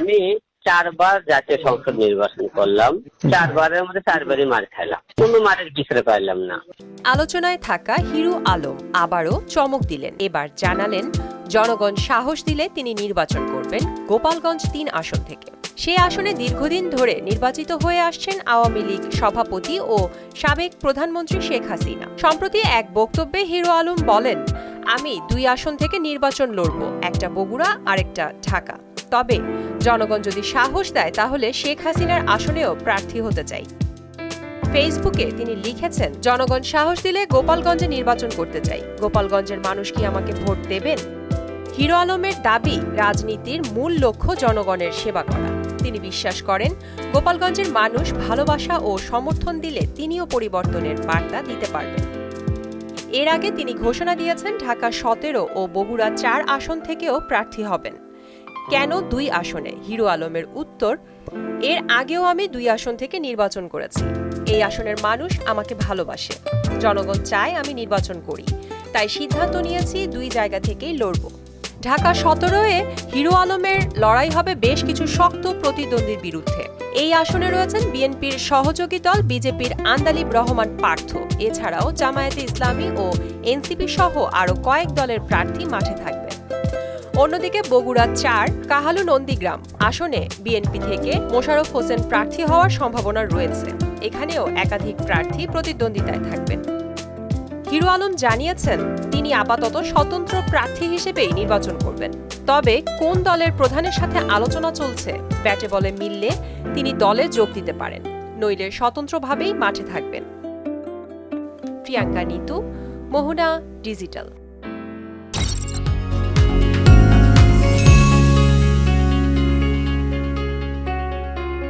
আমি 4 বার জাতীয় সংসদ নির্বাচন করলাম, 4 বারের মধ্যে 4 বারই মার খেলাম, কোনো মারের পিছনে পাইলাম না। আলোচনায় থাকা হিরো আলম আবারও চমক দিলেন। এবার জানালেন জনগণ সাহস দিলে তিনি নির্বাচন করবেন গোপালগঞ্জ ৩ আসন থেকে। সেই আসনে দীর্ঘদিন ধরে নির্বাচিত হয়ে আসছেন আওয়ামী লীগ সভাপতি ও সাবেক প্রধানমন্ত্রী শেখ হাসিনা। সম্প্রতি এক বক্তব্যে হিরো আলম বলেন, আমি 2 আসন থেকে নির্বাচন লড়ব, একটা বগুড়া আরেকটা ঢাকা। তবে জনগণ যদি সাহস দেয় তাহলে শেখ হাসিনার আসনেও প্রার্থী হতে চাই। ফেসবুকে তিনি লিখেছেন, জনগণ সাহস দিলে গোপালগঞ্জে নির্বাচন করতে চাই, গোপালগঞ্জের মানুষ কি আমাকে ভোট দেবেন? হিরো আলমের দাবি, রাজনীতির মূল লক্ষ্য জনগণের সেবা করা। তিনি বিশ্বাস করেন গোপালগঞ্জের মানুষ ভালোবাসা ও সমর্থন দিলে তিনিও পরিবর্তনের বার্তা দিতে পারবেন। এর আগে তিনি ঘোষণা দিয়েছেন ঢাকা 17 ও বগুড়া 4 আসন থেকেও প্রার্থী হবেন। কেন 2 আসনে? হিরো আলমের উত্তর, এর আগেও আমি 2 আসন থেকে নির্বাচন করেছি। এই আসনের মানুষ আমাকে ভালোবাসে, জনগণ চায় আমি নির্বাচন করি, তাই সিদ্ধান্ত নিয়েছি 2 জায়গা থেকেই লড়ব। ঢাকা 17-এ হিরো আলমের লড়াই হবে বেশ কিছু শক্ত প্রতিদ্বন্দ্বীর বিরুদ্ধে। এই আসনে রয়েছেন বিএনপির সহযোগী দল বিজেপির আন্দালিব রহমান পার্থ, এছাড়াও জামায়াতে ইসলামী ও এনসিপি সহ আরও কয়েক দলের প্রার্থী মাঠে থাকবেন। অন্যদিকে বগুড়া 4 কাহালু নন্দীগ্রাম আসনে বিএনপি থেকে মোশাররফ হোসেন প্রার্থী হওয়ার সম্ভাবনা রয়েছে। এখানেও একাধিক প্রার্থী প্রতিদ্বন্দ্বিতায় থাকবেন। হিরো আলম জানিয়েছেন তিনি আপাতত স্বতন্ত্র প্রার্থী হিসেবেই নির্বাচন করবেন। তবে কোন দলের প্রধানের সাথে আলোচনা চলছে, ব্যাটে বলে মিললে তিনি দলে যোগ দিতে পারেন, নইলে স্বতন্ত্রভাবেই মাঠে থাকবেন। প্রিয়াঙ্কা নিতু, মোহনা ডিজিটাল।